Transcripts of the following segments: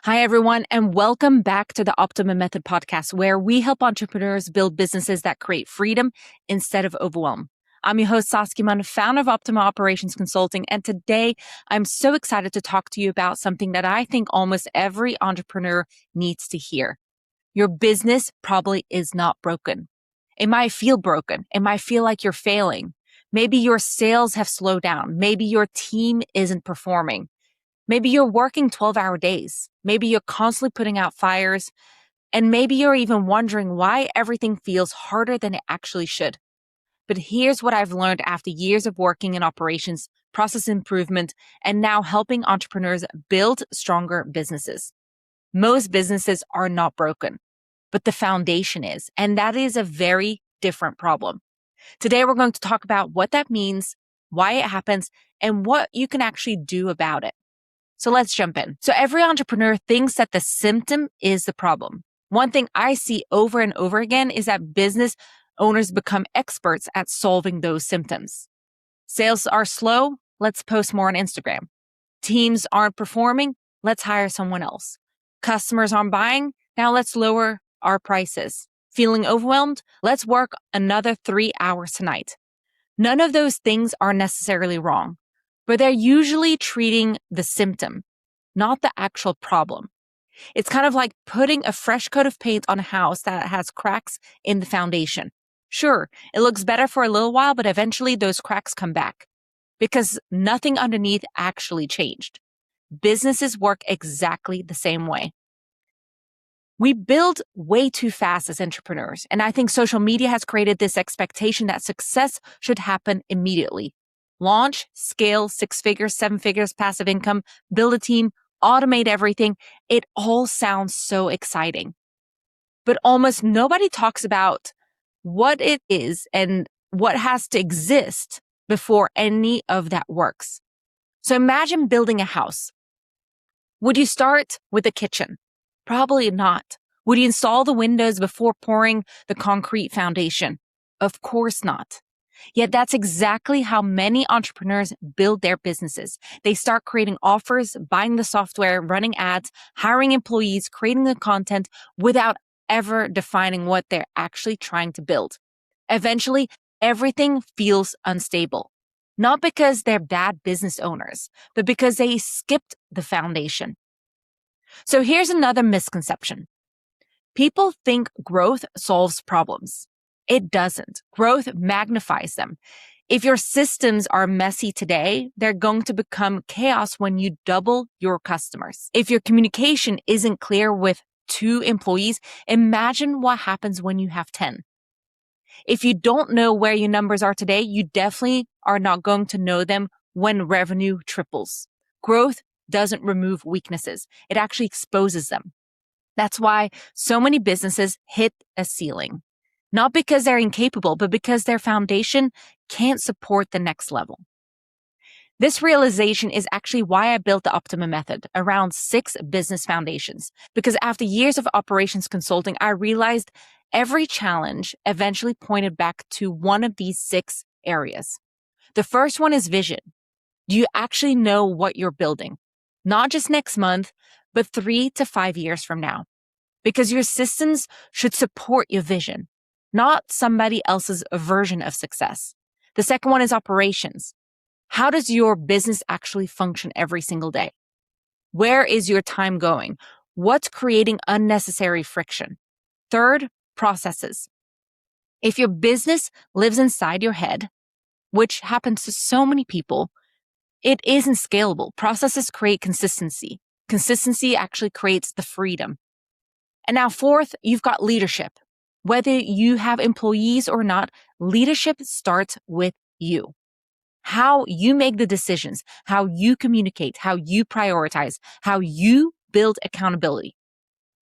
Hi, everyone, and welcome back to the Optima Method Podcast, where we help entrepreneurs build businesses that create freedom instead of overwhelm. I'm your host, Saskia Munn, founder of Optima Operations Consulting, and today I'm so excited to talk to you about something that I think almost every entrepreneur needs to hear. Your business probably is not broken. It might feel broken. It might feel like you're failing. Maybe your sales have slowed down. Maybe your team isn't performing. Maybe you're working 12-hour days. Maybe you're constantly putting out fires. And maybe you're even wondering why everything feels harder than it actually should. But here's what I've learned after years of working in operations, process improvement, and now helping entrepreneurs build stronger businesses. Most businesses are not broken, but the foundation is, and that is a very different problem. Today, we're going to talk about what that means, why it happens, and what you can actually do about it. So let's jump in. So every entrepreneur thinks that the symptom is the problem. One thing I see over and over again is that business owners become experts at solving those symptoms. Sales are slow. Let's post more on Instagram. Teams aren't performing. Let's hire someone else. Customers aren't buying. Now let's lower our prices. Feeling overwhelmed? Let's work another 3 hours tonight. None of those things are necessarily wrong, but they're usually treating the symptom, not the actual problem. It's kind of like putting a fresh coat of paint on a house that has cracks in the foundation. Sure, it looks better for a little while, but eventually those cracks come back because nothing underneath actually changed. Businesses work exactly the same way. We build way too fast as entrepreneurs, and I think social media has created this expectation that success should happen immediately. Launch, scale, 6 figures, 7 figures, passive income, build a team, automate everything. It all sounds so exciting. But almost nobody talks about what it is and what has to exist before any of that works. So imagine building a house. Would you start with the kitchen? Probably not. Would you install the windows before pouring the concrete foundation? Of course not. Yet that's exactly how many entrepreneurs build their businesses. They start creating offers, buying the software, running ads, hiring employees, creating the content without ever defining what they're actually trying to build. Eventually, everything feels unstable. Not because they're bad business owners, but because they skipped the foundation. So here's another misconception. People think growth solves problems. It doesn't. Growth magnifies them. If your systems are messy today, they're going to become chaos when you double your customers. If your communication isn't clear with 2 employees, imagine what happens when you have 10. If you don't know where your numbers are today, you definitely are not going to know them when revenue triples. Growth doesn't remove weaknesses. It actually exposes them. That's why so many businesses hit a ceiling. Not because they're incapable, but because their foundation can't support the next level. This realization is actually why I built the Optima Method around 6 business foundations. Because after years of operations consulting, I realized every challenge eventually pointed back to one of these 6 areas. The first one is vision. Do you actually know what you're building? Not just next month, but 3 to 5 years from now. Because your systems should support your vision, not somebody else's version of success. The second one is operations. How does your business actually function every single day? Where is your time going? What's creating unnecessary friction? Third, processes. If your business lives inside your head, which happens to so many people, it isn't scalable. Processes create consistency. Consistency actually creates the freedom. And now fourth, you've got leadership. Whether you have employees or not, leadership starts with you. How you make the decisions, how you communicate, how you prioritize, how you build accountability.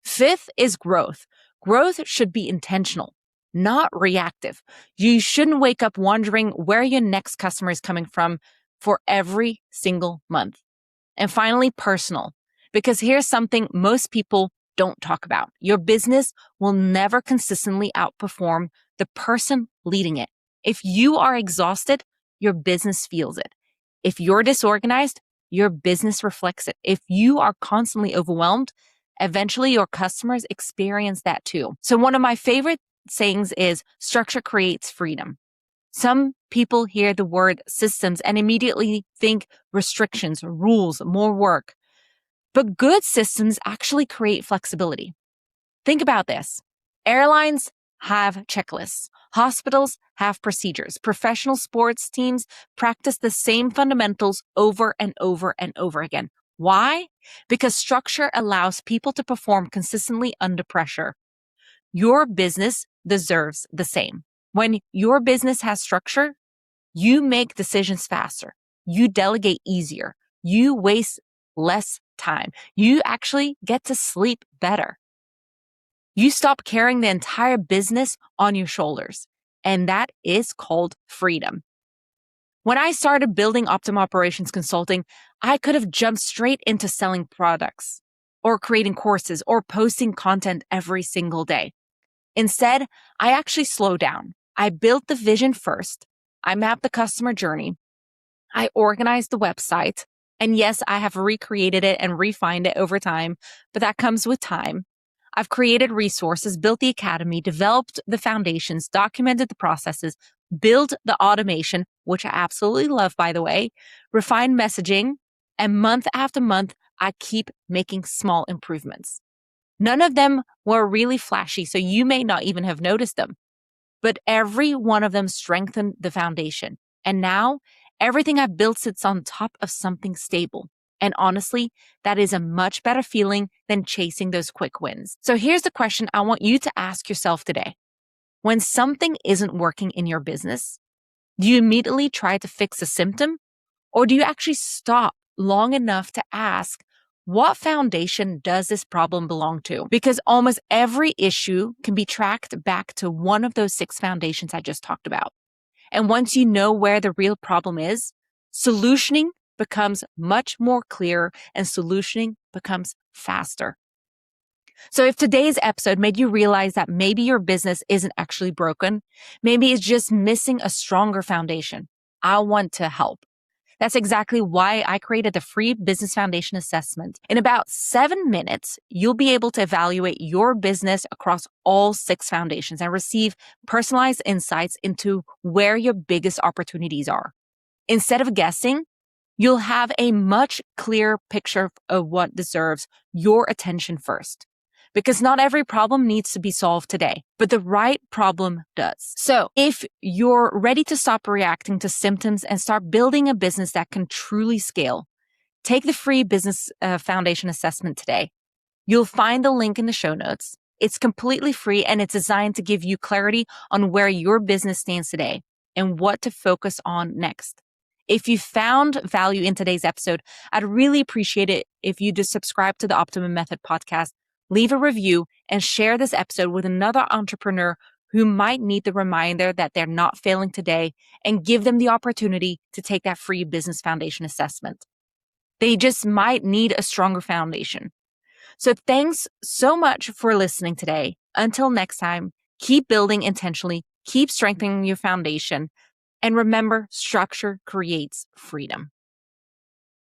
Fifth is growth. Growth should be intentional, not reactive. You shouldn't wake up wondering where your next customer is coming from for every single month. And finally, personal. Because here's something most people don't talk about. Your business will never consistently outperform the person leading it. If you are exhausted, your business feels it. If you're disorganized, your business reflects it. If you are constantly overwhelmed, eventually your customers experience that too. So one of my favorite sayings is structure creates freedom. Some people hear the word systems and immediately think restrictions, rules, more work. But good systems actually create flexibility. Think about this. Airlines have checklists. Hospitals have procedures. Professional sports teams practice the same fundamentals over and over and over again. Why? Because structure allows people to perform consistently under pressure. Your business deserves the same. When your business has structure, you make decisions faster. You delegate easier. You waste less time. You actually get to sleep better. You stop carrying the entire business on your shoulders. And that is called freedom. When I started building Optima Operations Consulting, I could have jumped straight into selling products or creating courses or posting content every single day. Instead, I actually slowed down. I built the vision first. I mapped the customer journey. I organized the website. And yes, I have recreated it and refined it over time, but that comes with time. I've created resources, built the academy, developed the foundations, documented the processes, built the automation, which I absolutely love, by the way, refined messaging, and month after month, I keep making small improvements. None of them were really flashy, so you may not even have noticed them, but every one of them strengthened the foundation. And now everything I've built sits on top of something stable. And honestly, that is a much better feeling than chasing those quick wins. So here's the question I want you to ask yourself today. When something isn't working in your business, do you immediately try to fix a symptom? Or do you actually stop long enough to ask, what foundation does this problem belong to? Because almost every issue can be tracked back to one of those 6 foundations I just talked about. And once you know where the real problem is, solutioning becomes much more clear and solutioning becomes faster. So if today's episode made you realize that maybe your business isn't actually broken, maybe it's just missing a stronger foundation, I want to help. That's exactly why I created the free business foundation assessment. In about 7 minutes, you'll be able to evaluate your business across all 6 foundations and receive personalized insights into where your biggest opportunities are. Instead of guessing, you'll have a much clearer picture of what deserves your attention first. Because not every problem needs to be solved today, but the right problem does. So if you're ready to stop reacting to symptoms and start building a business that can truly scale, take the free business foundation assessment today. You'll find the link in the show notes. It's completely free and it's designed to give you clarity on where your business stands today and what to focus on next. If you found value in today's episode, I'd really appreciate it if you just subscribe to the Optima Method podcast, leave a review, and share this episode with another entrepreneur who might need the reminder that they're not failing today, and give them the opportunity to take that free business foundation assessment. They just might need a stronger foundation. So thanks so much for listening today. Until next time, keep building intentionally, keep strengthening your foundation, and remember, structure creates freedom.